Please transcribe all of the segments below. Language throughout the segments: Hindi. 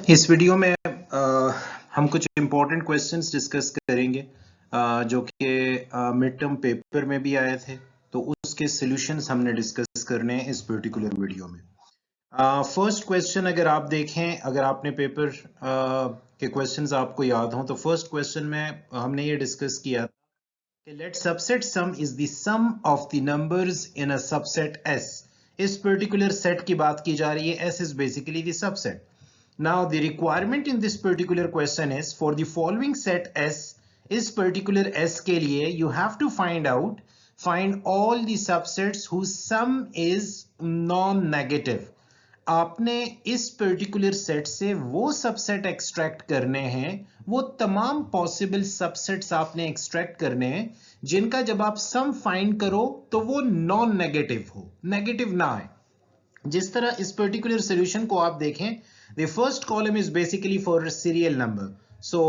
इस वीडियो में हम कुछ इम्पोर्टेंट क्वेश्चंस डिस्कस करेंगे जो कि मिड टर्म पेपर में भी आए थे, तो उसके सॉल्यूशंस हमने डिस्कस करने हैं इस पर्टिकुलर वीडियो में। फर्स्ट क्वेश्चन अगर आप देखें, अगर आपने पेपर के क्वेश्चंस आपको याद हों, तो फर्स्ट क्वेश्चन में हमने ये डिस्कस किया कि let subset sum is the sum of the numbers in a subset S. इस पर्टिकुलर सेट की बात की जा रही है, S is basically the subset. Now the requirement in this particular question is for the following set S, इस particular S के लिए you have to find all the subsets whose sum is non-negative। आपने इस पर्टिकुलर सेट से वो सबसेट एक्सट्रैक्ट करने हैं, वो तमाम पॉसिबल सबसेट्स आपने एक्सट्रैक्ट करने हैं जिनका जब आप सम फाइंड करो तो वो नॉन नेगेटिव हो, नेगेटिव ना आए। जिस तरह इस पर्टिकुलर सॉल्यूशन को आप देखें, the first column is basically for serial number, so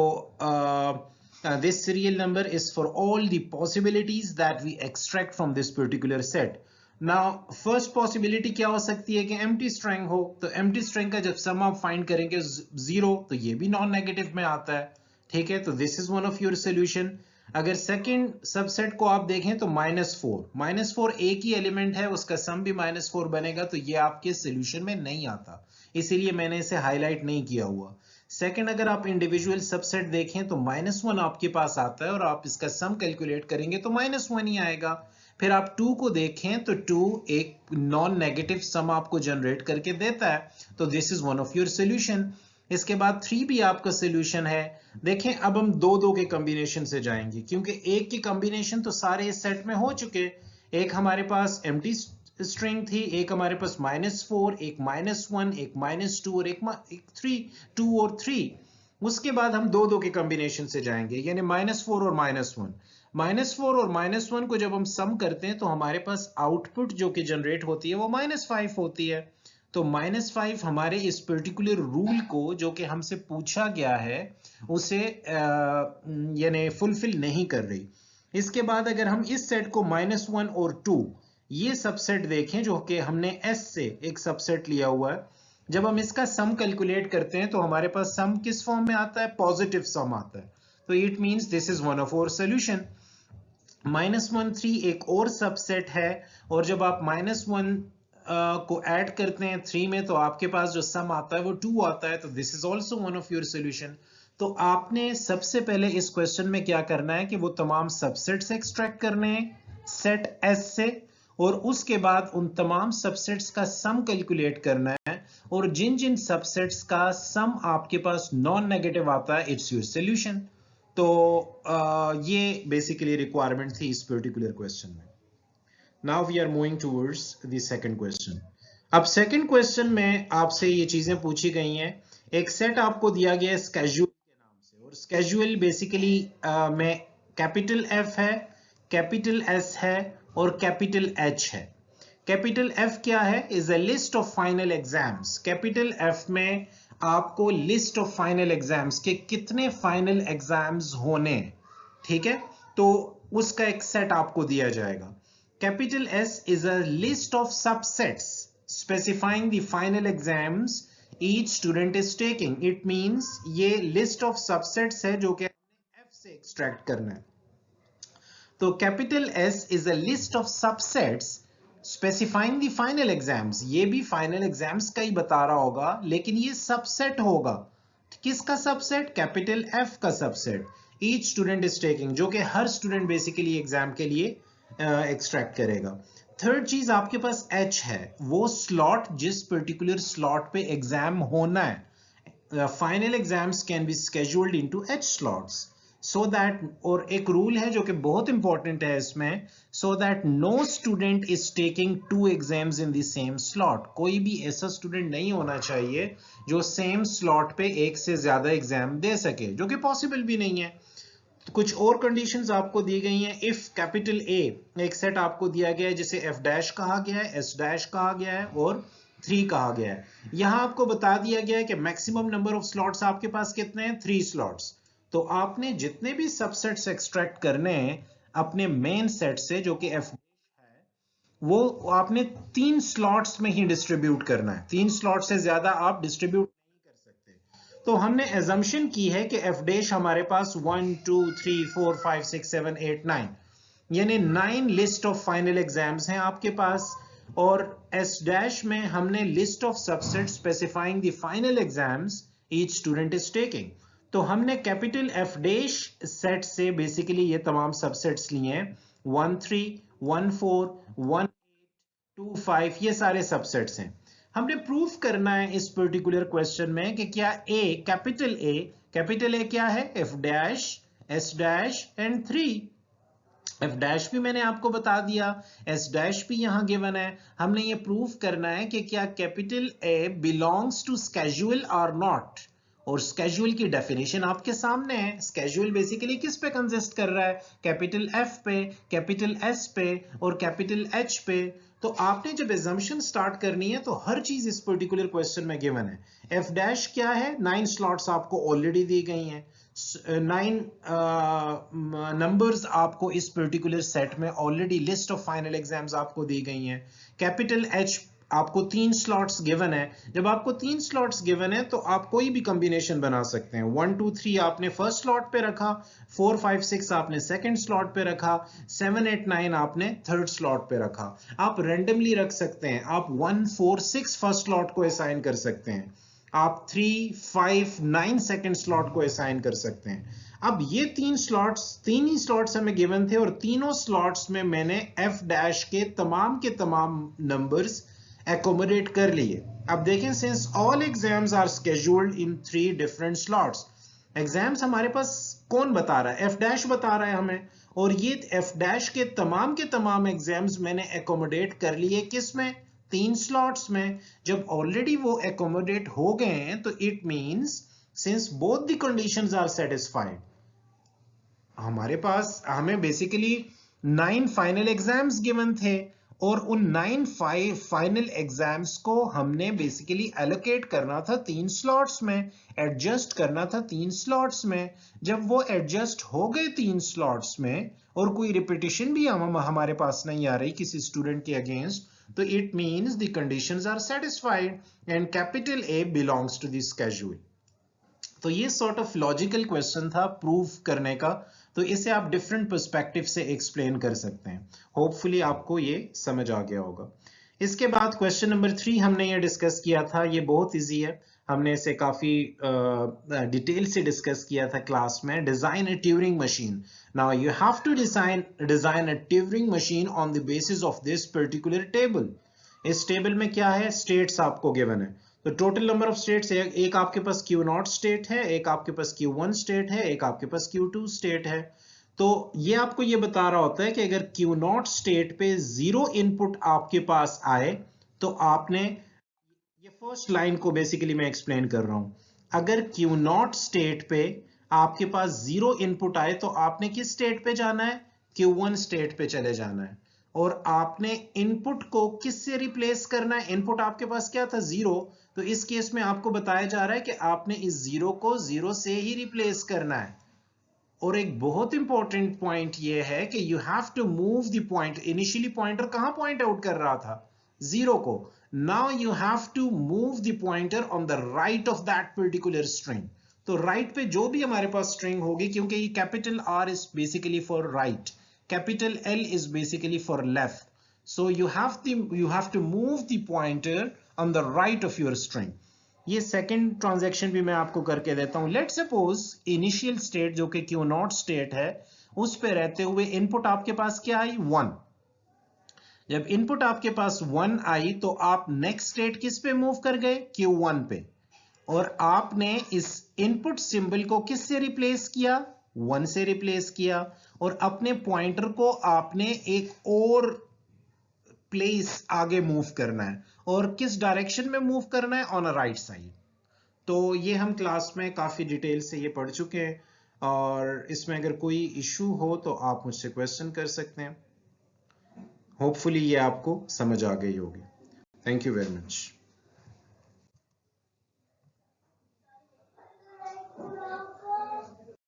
this serial number is for all the possibilities that we extract from this particular set. Now first possibility क्या हो सकती है कि empty string हो, तो empty string का जब sum आप find करेंगे 0, तो ये भी नॉन नेगेटिव में आता है, ठीक है। तो this is one of your solution। अगर सेकंड सबसेट को आप देखें तो -4 एक ही एलिमेंट है, उसका सम भी -4 बनेगा, तो ये आपके सॉल्यूशन में नहीं आता, इसीलिए मैंने इसे हाईलाइट नहीं किया हुआ। सेकंड, अगर आप इंडिविजुअल सबसेट देखें तो -1 आपके पास आता है और आप इसका सम कैलकुलेट करेंगे तो -1 ही आएगा। फिर आप 2 को देखें तो 2 एक नॉन नेगेटिव सम आपको जनरेट करके देता है, तो this is one of your solution. इसके बाद 3 भी आपका सॉल्यूशन है। देखें अब हम 2-2 के कॉम्बिनेशन से जाएंगे, क्योंकि एक की कॉम्बिनेशन तो सारे इस सेट में हो चुके। एक हमारे पास एम्प्टी स्ट्रिंग थी, एक हमारे पास -4, एक -1, एक -2 और एक 3, 2 और 3। उसके बाद हम 2-2 के कॉम्बिनेशन से जाएंगे, यानी -4 और -1। -4 और -1 को जब हम सम करते हैं तो हमारे पास आउटपुट जो कि जनरेट होती है वो -5 होती है। तो -5 हमारे इस पर्टिकुलर रूल को जो कि हमसे पूछा गया है उसे यानी फुलफिल नहीं कर रही। इसके बाद अगर हम इस सेट को -1 और 2 ये सबसेट देखें जो कि हमने S से एक सबसेट लिया हुआ है, जब हम इसका सम कैलकुलेट करते हैं तो हमारे पास सम किस फॉर्म में आता है, पॉजिटिव सम आता है। तो it means this is one of our solution. -1 3 एक और सबसेट है, और जब आप -1 को ऐड करते हैं 3 में तो आपके पास जो सम आता है वो 2 आता है, तो this is also one of your solution. तो आपने सबसे पहले इस क्वेश्चन में क्या करना है कि वो तमाम सबसेट्स एक्सट्रैक्ट करने हैं सेट S से, और उसके बाद उन तमाम सबसेट्स का सम कैलकुलेट करना है, और जिन जिन सबसेट्स का सम आपके पास नॉन नेगेटिव आता है, इट्स योर सॉल्यूशन। तो ये बेसिकली रिक्वायरमेंट थी इस पर्टिकुलर क्वेश्चन में। Now we are moving towards the second question। अब सेकंड क्वेश्चन में आपसे ये चीजें पूछी गई हैं। एक सेट आपको दिया गया है स्केड्यूल के नाम से, और स्केड्यूल बेसिकली में कैपिटल F है, कैपिटल S है और कैपिटल H है। कैपिटल F क्या है, is a list of final exams. Capital F में आपको लिस्ट ऑफ फाइनल एग्जाम्स के कितने फाइनल एग्जाम्स होने, ठीक है, तो उसका एक सेट आपको दिया जाएगा। Capital S is a list of subsets specifying the final exams each student is taking। It means ये list of subsets है जो कि F से extract करना है। तो capital S is a list of subsets specifying the final exams। ये भी final exams का ही बता रहा होगा, लेकिन ये subset होगा। किसका subset? capital F का subset। Each student is taking, जो कि हर student basically एग्जाम के लिए एक्सट्रैक्ट करेगा। थर्ड चीज आपके पास H है, वो स्लॉट जिस पर्टिकुलर स्लॉट पे एग्जाम होना है। Final exams can be scheduled into H slots, so that, और एक रूल है जो कि बहुत इंपॉर्टेंट है इसमें, so that no student is taking 2 exams in the same slot. कोई भी ऐसा स्टूडेंट नहीं होना चाहिए जो सेम स्लॉट पे एक से ज्यादा एग्जाम दे सके, जो कि पॉसिबल भी नहीं है। कुछ और कंडीशंस आपको दी गई हैं। इफ कैपिटल A एक सेट आपको दिया गया है जिसे F डैश कहा गया है, S डैश कहा गया है और 3 कहा गया है। यहां आपको बता दिया गया है कि मैक्सिमम नंबर ऑफ स्लॉट्स आपके पास कितने हैं, 3 स्लॉट्स। तो आपने जितने भी सबसेट्स एक्सट्रैक्ट करने हैं अपने मेन सेट से जो कि F है, वो आपने 3 स्लॉट्स में ही डिस्ट्रीब्यूट करना है। 3 स्लॉट से ज्यादा आप डिस्ट्रीब्यूट नहीं कर सकते। तो हमने एजम्पशन की है कि एफ डैश हमारे पास 1 2 3 4 5 6 7 8 9 यानी 9 लिस्ट ऑफ फाइनल एग्जाम्स हैं आपके पास, और एस डैश में हमने list of subset specifying the final exams each student is taking. तो हमने कैपिटल एफ डैश सेट से बेसिकली ये तमाम सबसेट्स लिए हैं, 1 3 1 4 1 8 2 5, ये सारे सबसेट्स हैं। हमने प्रूफ करना है इस पर्टिकुलर क्वेश्चन में कि क्या कैपिटल ए क्या है, F dash S dash and 3। F dash भी मैंने आपको बता दिया, एस डैश भी यहां गिवन है। हमने ये प्रूफ करना है कि क्या capital A belongs to schedule और नॉट, और स्केड्यूल की डेफिनेशन आपके सामने है। स्केड्यूल बेसिकली किस पे कंसिस्ट कर रहा है, कैपिटल एफ पे, कैपिटल एस पे और कैपिटल एच पे। तो आपने जब एजम्पशन स्टार्ट करनी है तो हर चीज इस पर्टिकुलर क्वेश्चन में गिवन है। एफ डैश क्या है, 9 स्लॉट्स आपको ऑलरेडी दी गई हैं, 9 नंबर्स आपको इस पर्टिकुलर सेट में already list of final exams आपको दी गई हैं। कैपिटल एच आपको 3 स्लॉट्स गिवन है। जब आपको 3 स्लॉट्स गिवन है तो आप कोई भी कॉम्बिनेशन बना सकते हैं। 1 2 3 आपने फर्स्ट स्लॉट पे रखा, 4 5 6 आपने सेकंड स्लॉट पे रखा, 7 8 9 आपने थर्ड स्लॉट पे रखा। आप रैंडमली रख सकते हैं, आप 1 4 6 फर्स्ट स्लॉट को असाइन कर सकते हैं, आप 3 5 9 सेकंड स्लॉट को असाइन कर सकते हैं। अब ये 3 ही स्लॉट्स हमें गिवन थे, और तीनों स्लॉट्स में मैंने एफ डैश के तमाम नंबर्स एकोमोडेट कर लिए। अब देखें, since all exams are scheduled in 3 different slots, exams हमारे पास कौन बता रहा है, एफ डैश बता रहा है हमें, और ये एफ डैश के तमाम एग्जाम्स मैंने एकोमोडेट कर लिए किस में, 3 स्लॉट्स में। जब ऑलरेडी वो एकोमोडेट हो गए हैं तो it means since both the conditions are satisfied, हमारे पास हमें बेसिकली 9 फाइनल एग्जाम्स गिवन थे, और उन 9 फाइनल एग्जाम्स को हमने बेसिकली एलोकेट करना था 3 स्लॉट्स में, एडजस्ट करना था 3 स्लॉट्स में। जब वो एडजस्ट हो गए 3 स्लॉट्स में और कोई रिपीटिशन भी हमारे पास नहीं आ रही किसी स्टूडेंट के अगेंस्ट, तो it means the conditions are satisfied and capital A belongs to the schedule. तो ये सॉर्ट ऑफ लॉजिकल क्वेश्चन था प्रूफ करने का, तो इसे आप डिफरेंट पर्सपेक्टिव से एक्सप्लेन कर सकते हैं। होपफुली आपको ये समझ आ गया होगा। इसके बाद क्वेश्चन नंबर 3 हमने ये डिस्कस किया था, ये बहुत इजी है, हमने इसे काफी डिटेल से डिस्कस किया था क्लास में। Design a Turing machine. Now you have to design a Turing machine on the basis of this particular table. इस टेबल में क्या है, स्टेट्स आपको गिवन है। तो टोटल नंबर ऑफ स्टेट्स, एक आपके पास Q0 स्टेट है, एक आपके पास Q1 स्टेट है, एक आपके पास Q2 स्टेट है। तो ये आपको ये बता रहा होता है कि अगर Q0 स्टेट पे 0 इनपुट आपके पास आए तो आपने, ये फर्स्ट लाइन को बेसिकली मैं एक्सप्लेन कर रहा हूं, अगर Q0 स्टेट पे आपके पास 0 इनपुट आए तो आपने किस स्टेट पे जाना है, Q1 स्टेट पे चले जाना है। और आपने इनपुट को किससे रिप्लेस करना है, इनपुट आपके पास क्या था, 0, तो इस केस में आपको बताया जा रहा है कि आपने इस 0 को 0 से ही रिप्लेस करना है। और एक बहुत इंपॉर्टेंट पॉइंट ये है कि you have to move the point, initially pointer कहां पॉइंट आउट कर रहा था, 0 को, now you have to move the pointer on the right of that particular string. तो राइट पे जो भी हमारे पास स्ट्रिंग होगी, क्योंकि ये capital R is basically for right, capital L is basically for left, so you have to move the pointer on the right of your string. ये सेकंड ट्रांजैक्शन भी मैं आपको करके देता हूं। लेट्स सपोज इनिशियल स्टेट जो कि Q0 स्टेट है, उस पे रहते हुए इनपुट आपके पास क्या आई, 1। जब इनपुट आपके पास 1 आई तो आप नेक्स्ट स्टेट किस पे मूव कर गए, Q1 पे, और आपने इस इनपुट सिंबल को किस से रिप्लेस किया, 1 से रिप्लेस किया, और अपने पॉइंटर को आपने एक और प्लेस आगे मूव करना है, और किस डायरेक्शन में मूव करना है, ऑन अ राइट साइड। तो ये हम क्लास में काफी डिटेल से ये पढ़ चुके हैं, और इसमें अगर कोई इशू हो तो आप मुझसे क्वेश्चन कर सकते हैं। होपफुली ये आपको समझ आ गई होगी। Thank you very much.